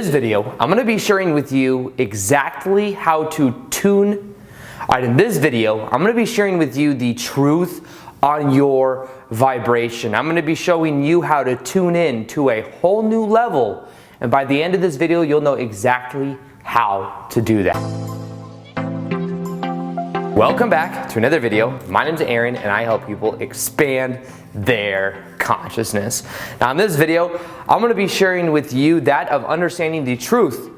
this video, I'm going to be sharing with you exactly how to tune. In this video, I'm going to be sharing with you the truth on your vibration. I'm going to be showing you how to tune in to a whole new level. And by the end of this video, you'll know exactly how to do that. Welcome back to another video. My name is Aaron and I help people expand their consciousness. Now in this video, I'm going to be sharing with you that of understanding the truth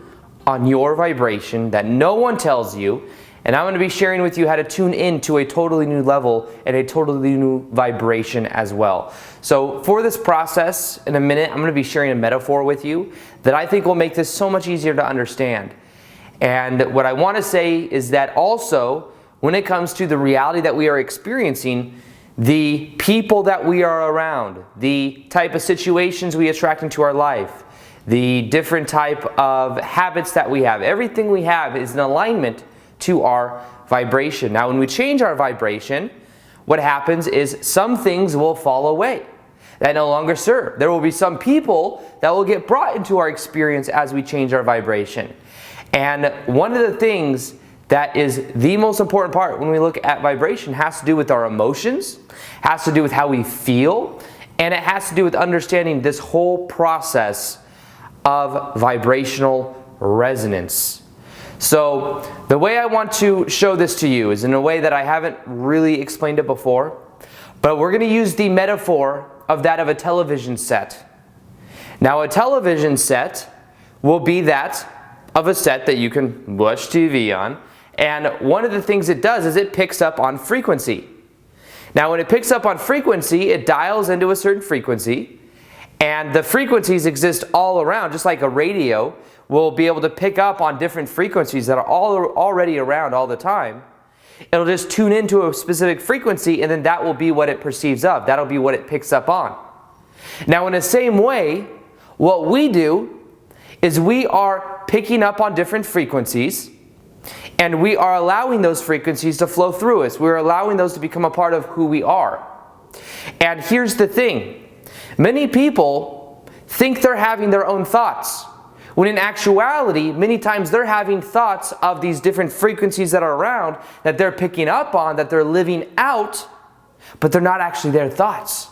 on your vibration that no one tells you. And I'm going to be sharing with you how to tune in to a totally new level and a totally new vibration as well. So for this process, in a minute, I'm going to be sharing a metaphor with you that I think will make this so much easier to understand. And what I want to say is that also, when it comes to the reality that we are experiencing, the people that we are around, the type of situations we attract into our life, the different type of habits that we have, everything we have is in alignment to our vibration. Now, when we change our vibration, what happens is some things will fall away that no longer serve. There will be some people that will get brought into our experience as we change our vibration. And one of the things that is the most important part when we look at vibration has to do with our emotions, has to do with how we feel, and it has to do with understanding this whole process of vibrational resonance. So the way I want to show this to you is in a way that I haven't really explained it before, but we're going to use the metaphor of that of a television set. Now a television set will be that of a set that you can watch TV on, and one of the things it does is it picks up on frequency. Now when it picks up on frequency, it dials into a certain frequency, and the frequencies exist all around, just like a radio will be able to pick up on different frequencies that are already around all the time. It'll just tune into a specific frequency, and then that will be what it perceives of. That'll be what it picks up on. Now in the same way, what we do is we are picking up on different frequencies, and we are allowing those frequencies to flow through us. We're allowing those to become a part of who we are. And here's the thing. Many people think they're having their own thoughts, when in actuality, many times they're having thoughts of these different frequencies that are around, that they're picking up on, that they're living out, but they're not actually their thoughts.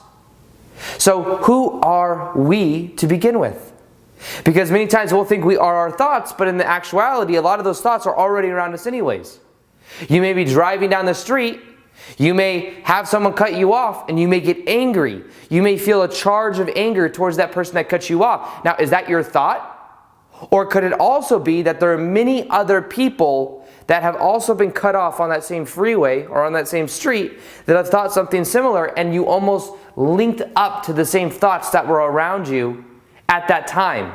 So who are we to begin with? Because many times we'll think we are our thoughts, but in the actuality, a lot of those thoughts are already around us anyways. You may be driving down the street, you may have someone cut you off, and you may get angry. You may feel a charge of anger towards that person that cut you off. Now, is that your thought? Or could it also be that there are many other people that have also been cut off on that same freeway or on that same street that have thought something similar, and you almost linked up to the same thoughts that were around you at that time?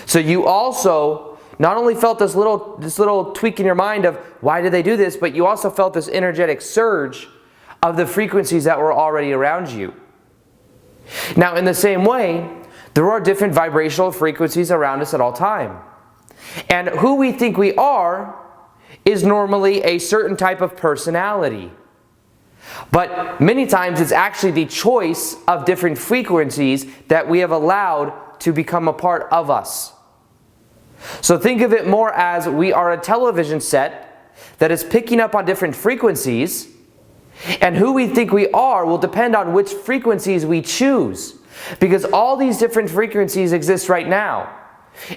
So you also not only felt this little tweak in your mind of why did they do this, but you also felt this energetic surge of the frequencies that were already around you. Now in the same way, there are different vibrational frequencies around us at all time. And who we think we are is normally a certain type of personality. But many times it's actually the choice of different frequencies that we have allowed to become a part of us. So think of it more as we are a television set that is picking up on different frequencies, and who we think we are will depend on which frequencies we choose. Because all these different frequencies exist right now.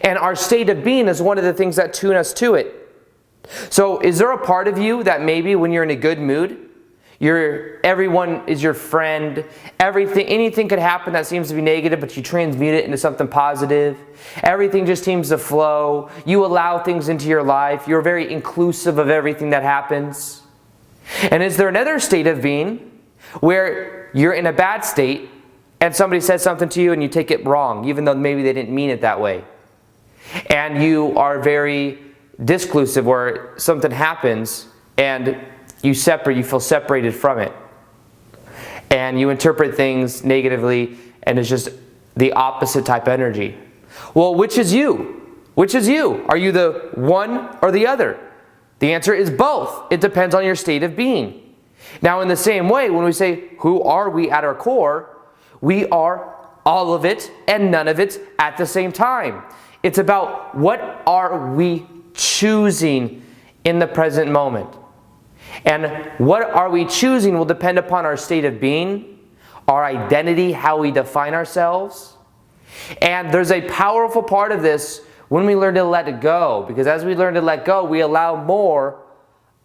And our state of being is one of the things that tune us to it. So is there a part of you that maybe when you're in a good mood, everyone is your friend, anything could happen that seems to be negative, but you transmute it into something positive. Everything just seems to flow. You allow things into your life. You're very inclusive of everything that happens. And is there another state of being where you're in a bad state and somebody says something to you and you take it wrong, even though maybe they didn't mean it that way? And you are very disclusive, where something happens and you feel separated from it. And you interpret things negatively, and it's just the opposite type of energy. Well, which is you? Which is you? Are you the one or the other? The answer is both. It depends on your state of being. Now in the same way, when we say, who are we at our core? We are all of it and none of it at the same time. It's about what are we choosing in the present moment. And what are we choosing will depend upon our state of being, our identity, how we define ourselves. And there's a powerful part of this when we learn to let it go, because as we learn to let go, we allow more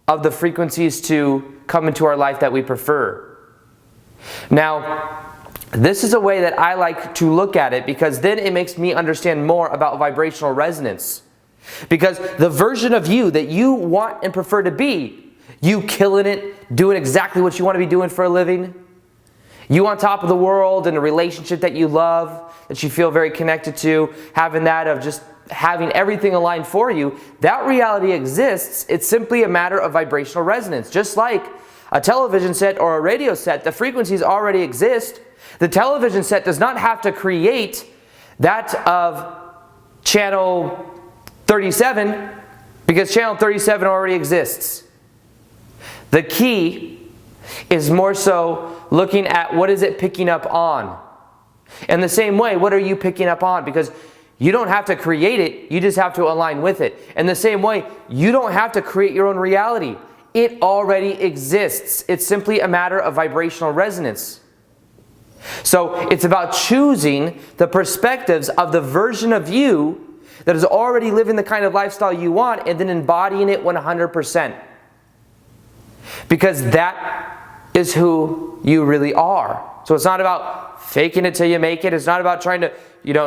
of the frequencies to come into our life that we prefer. Now, this is a way that I like to look at it, because then it makes me understand more about vibrational resonance. Because the version of you that you want and prefer to be, you killing it, doing exactly what you want to be doing for a living, you on top of the world in a relationship that you love, that you feel very connected to, having that of just having everything aligned for you, that reality exists. It's simply a matter of vibrational resonance. Just like a television set or a radio set, the frequencies already exist. The television set does not have to create that of channel 37, because channel 37 already exists. The key is more so looking at what is it picking up on. In the same way, what are you picking up on? Because you don't have to create it, you just have to align with it. In the same way, you don't have to create your own reality. It already exists. It's simply a matter of vibrational resonance. So it's about choosing the perspectives of the version of you that is already living the kind of lifestyle you want, and then embodying it 100%. Because that is who you really are. So it's not about faking it till you make it. It's not about trying to,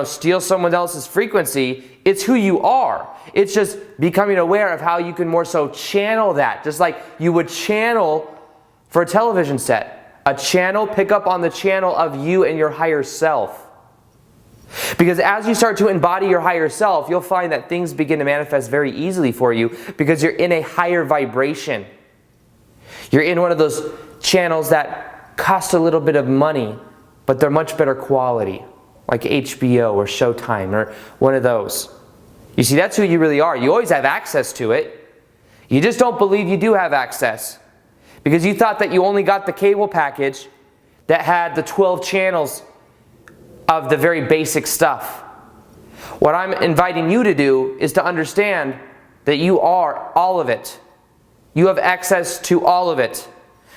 steal someone else's frequency. It's who you are. It's just becoming aware of how you can more so channel that. Just like you would channel for a television set. A channel, pick up on the channel of you and your higher self. Because as you start to embody your higher self, you'll find that things begin to manifest very easily for you, because you're in a higher vibration. You're in one of those channels that cost a little bit of money, but they're much better quality, like HBO or Showtime or one of those. You see, that's who you really are. You always have access to it. You just don't believe you do have access, because you thought that you only got the cable package that had the 12 channels of the very basic stuff. What I'm inviting you to do is to understand that you are all of it. You have access to all of it.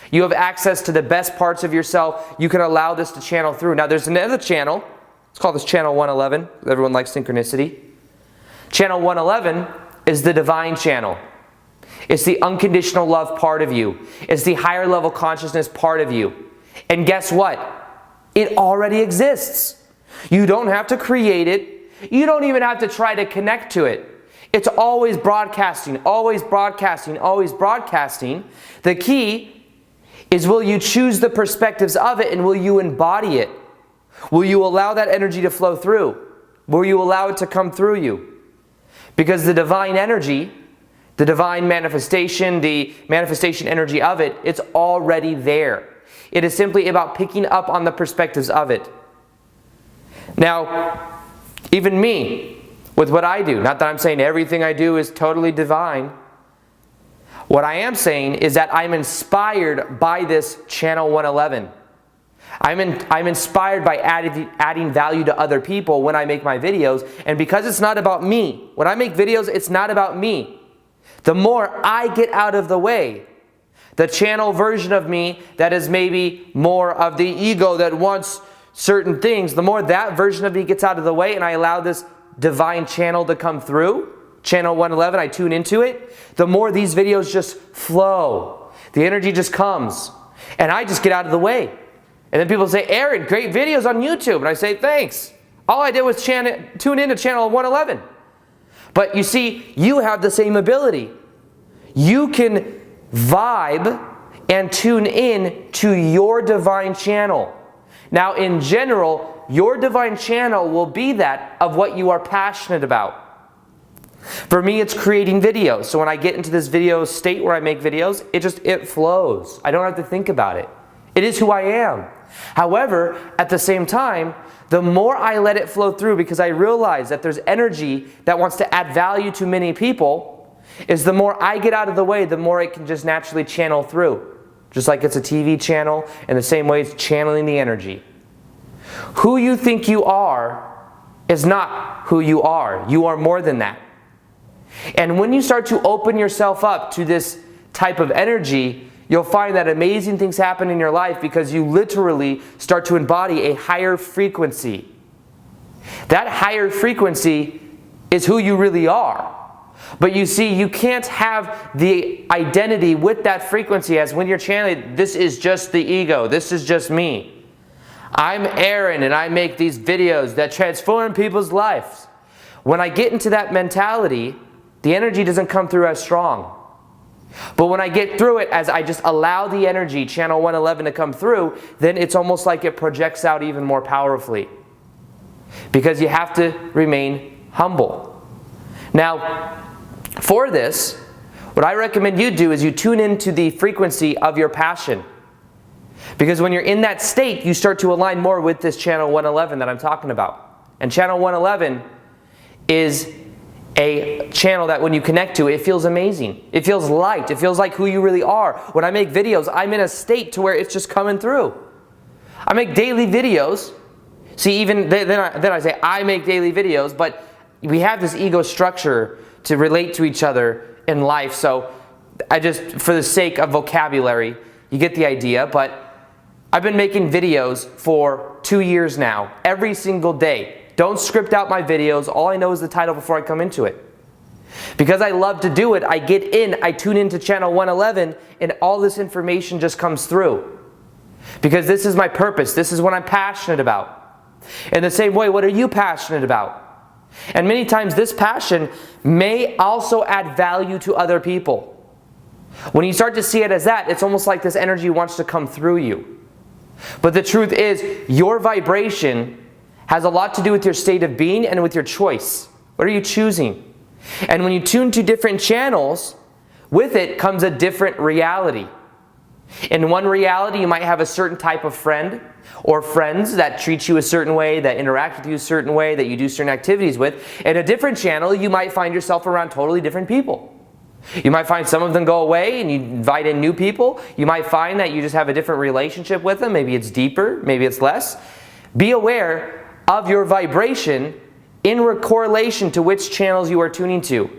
You have access to the best parts of yourself. You can allow this to channel through. Now there's another channel. Let's call this channel 111. Everyone likes synchronicity. Channel 111 is the divine channel. It's the unconditional love part of you. It's the higher level consciousness part of you. And guess what? It already exists. You don't have to create it. You don't even have to try to connect to it. It's always broadcasting, always broadcasting, always broadcasting. The key is, will you choose the perspectives of it, and will you embody it? Will you allow that energy to flow through? Will you allow it to come through you? Because the divine energy, the divine manifestation, the manifestation energy of it, it's already there. It is simply about picking up on the perspectives of it. Now, even me, with what I do, not that I'm saying everything I do is totally divine. What I am saying is that I'm inspired by this channel 111. I'm inspired by adding value to other people when I make my videos. And because it's not about me, when I make videos, it's not about me. The more I get out of the way, the channel version of me that is maybe more of the ego that wants certain things, the more that version of me gets out of the way and I allow this divine channel to come through, channel 111, I tune into it, the more these videos just flow. The energy just comes. And I just get out of the way. And then people say, Aaron, great videos on YouTube. And I say, thanks. All I did was tune into channel 111. But you see, you have the same ability. You can vibe and tune in to your divine channel. Now, in general, your divine channel will be that of what you are passionate about. For me, it's creating videos. So when I get into this video state where I make videos, it flows. I don't have to think about it. It is who I am. However, at the same time, the more I let it flow through, because I realize that there's energy that wants to add value to many people, is the more I get out of the way, the more it can just naturally channel through. Just like it's a TV channel, in the same way it's channeling the energy. Who you think you are is not who you are. You are more than that. And when you start to open yourself up to this type of energy, you'll find that amazing things happen in your life because you literally start to embody a higher frequency. That higher frequency is who you really are. But you see, you can't have the identity with that frequency as when you're channeling, this is just the ego, this is just me. I'm Aaron and I make these videos that transform people's lives. When I get into that mentality, the energy doesn't come through as strong. But when I get through it, as I just allow the energy, channel 111, to come through, then it's almost like it projects out even more powerfully. Because you have to remain humble. Now, for this, what I recommend you do is you tune into the frequency of your passion. Because when you're in that state, you start to align more with this channel 111 that I'm talking about. And channel 111 is a channel that when you connect to, it feels amazing. It feels light. It feels like who you really are. When I make videos, I'm in a state to where it's just coming through. I make daily videos. See, even then I say I make daily videos, but we have this ego structure to relate to each other in life. So I just, for the sake of vocabulary, you get the idea, but I've been making videos for 2 years now, every single day. Don't script out my videos. All I know is the title before I come into it. Because I love to do it, I get in, I tune into channel 111, and all this information just comes through. Because this is my purpose. This is what I'm passionate about. In the same way, what are you passionate about? And many times this passion may also add value to other people. When you start to see it as that, it's almost like this energy wants to come through you. But the truth is, your vibration has a lot to do with your state of being and with your choice. What are you choosing? And when you tune to different channels, with it comes a different reality. In one reality, you might have a certain type of friend or friends that treat you a certain way, that interact with you a certain way, that you do certain activities with. In a different channel, you might find yourself around totally different people. You might find some of them go away and you invite in new people. You might find that you just have a different relationship with them. Maybe it's deeper, maybe it's less. Be aware of your vibration in correlation to which channels you are tuning to.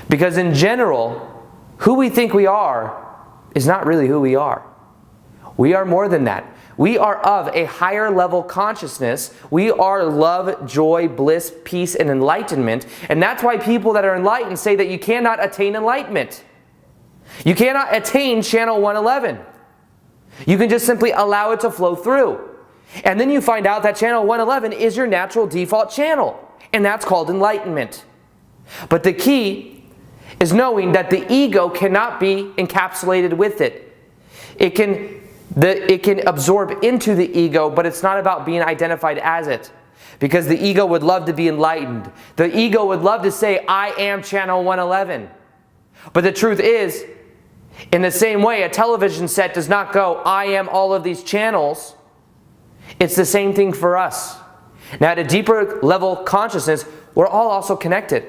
Because in general, who we think we are is not really who we are. We are more than that. We are of a higher level consciousness. We are love, joy, bliss, peace, and enlightenment. And that's why people that are enlightened say that you cannot attain enlightenment. You cannot attain channel 111. You can just simply allow it to flow through. And then you find out that channel 111 is your natural default channel. And that's called enlightenment. But the key is knowing that the ego cannot be encapsulated with it. It can absorb into the ego, but it's not about being identified as it. Because the ego would love to be enlightened. The ego would love to say, I am channel 111. But the truth is, in the same way, a television set does not go, I am all of these channels. It's the same thing for us. Now, at a deeper level consciousness, we're all also connected.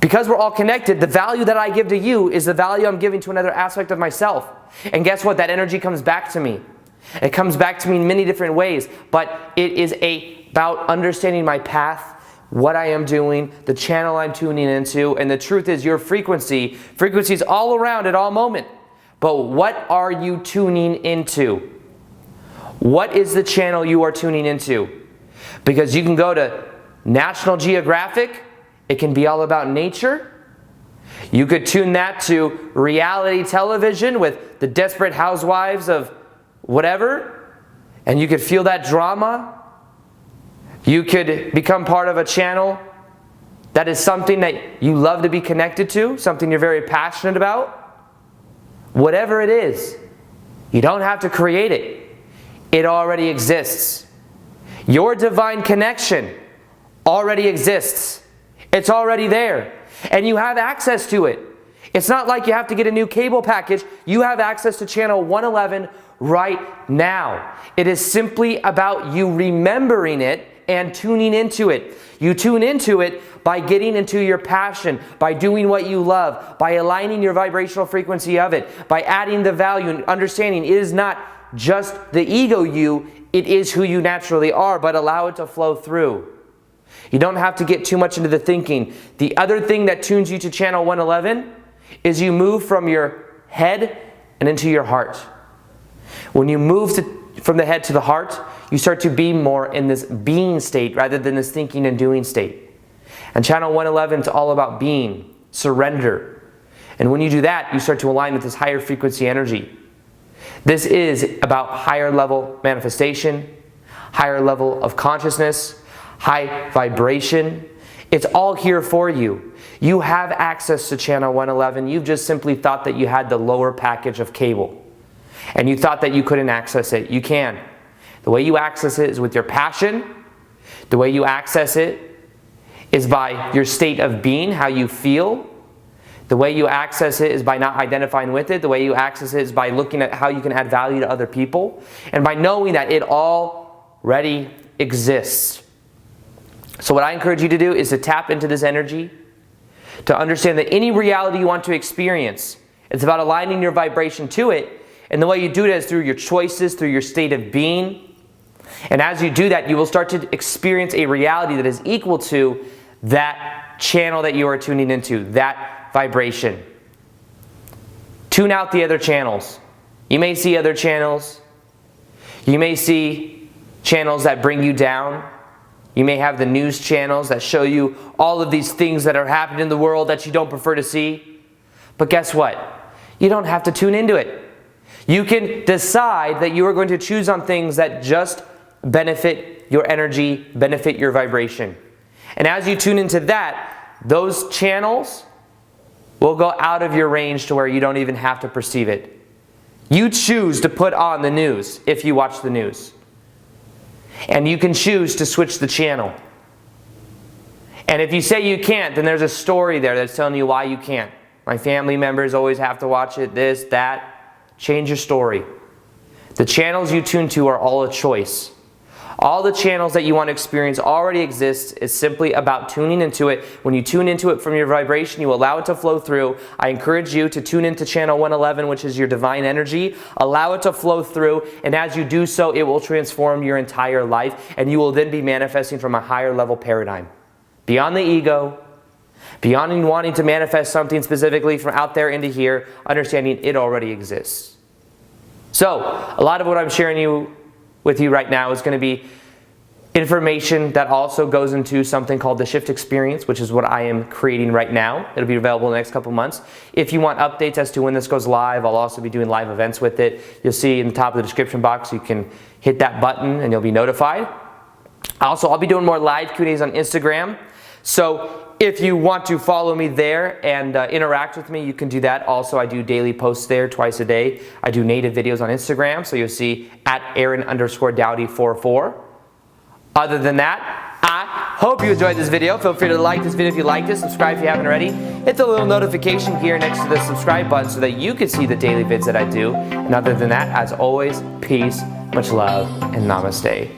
Because we're all connected, the value that I give to you is the value I'm giving to another aspect of myself. And guess what? That energy comes back to me. It comes back to me in many different ways. But it is about understanding my path, what I am doing, the channel I'm tuning into. And the truth is, your frequency is all around at all moment. But what are you tuning into? What is the channel you are tuning into? Because you can go to National Geographic. It can be all about nature. You could tune that to reality television with the Desperate Housewives of whatever, and you could feel that drama. You could become part of a channel that is something that you love to be connected to, something you're very passionate about. Whatever it is, you don't have to create it. It already exists. Your divine connection already exists. It's already there, and you have access to it. It's not like you have to get a new cable package. You have access to channel 111 right now. It is simply about you remembering it and tuning into it. You tune into it by getting into your passion, by doing what you love, by aligning your vibrational frequency of it, by adding the value and understanding it is not just the ego you, it is who you naturally are, but allow it to flow through. You don't have to get too much into the thinking. The other thing that tunes you to channel 111 is you move from your head and into your heart. When you move from the head to the heart, you start to be more in this being state rather than this thinking and doing state. And channel 111 is all about being, surrender. And when you do that, you start to align with this higher frequency energy. This is about higher level manifestation, higher level of consciousness, high vibration. It's all here for you. You have access to channel 111. You've just simply thought that you had the lower package of cable. And you thought that you couldn't access it. You can. The way you access it is with your passion. The way you access it is by your state of being, how you feel. The way you access it is by not identifying with it. The way you access it is by looking at how you can add value to other people. And by knowing that it already exists. So what I encourage you to do is to tap into this energy, to understand that any reality you want to experience, it's about aligning your vibration to it. And the way you do that is through your choices, through your state of being. And as you do that, you will start to experience a reality that is equal to that channel that you are tuning into, that vibration. Tune out the other channels. You may see other channels. You may see channels that bring you down. You may have the news channels that show you all of these things that are happening in the world that you don't prefer to see. But guess what? You don't have to tune into it. You can decide that you are going to choose on things that just benefit your energy, benefit your vibration. And as you tune into that, those channels will go out of your range to where you don't even have to perceive it. You choose to put on the news if you watch the news. And you can choose to switch the channel. And if you say you can't, then there's a story there that's telling you why you can't. My family members always have to watch it, this, that. Change your story. The channels you tune to are all a choice. All the channels that you want to experience already exist. It's simply about tuning into it. When you tune into it from your vibration, you allow it to flow through. I encourage you to tune into channel 111, which is your divine energy. Allow it to flow through, and as you do so, it will transform your entire life, and you will then be manifesting from a higher level paradigm. Beyond the ego, beyond wanting to manifest something specifically from out there into here, understanding it already exists. So, a lot of what I'm sharing with you right now is going to be information that also goes into something called the Shift Experience, which is what I am creating right now. It'll be available in the next couple months. If you want updates as to when this goes live, I'll also be doing live events with it. You'll see in the top of the description box, you can hit that button and you'll be notified. Also, I'll be doing more live Q&As on Instagram. So if you want to follow me there and interact with me, you can do that. Also, I do daily posts there twice a day. I do native videos on Instagram, so you'll see at Aaron_Doughty44. Other than that, I hope you enjoyed this video. Feel free to like this video if you liked it. Subscribe if you haven't already. Hit the little notification here next to the subscribe button so that you can see the daily vids that I do. And other than that, as always, peace, much love, and namaste.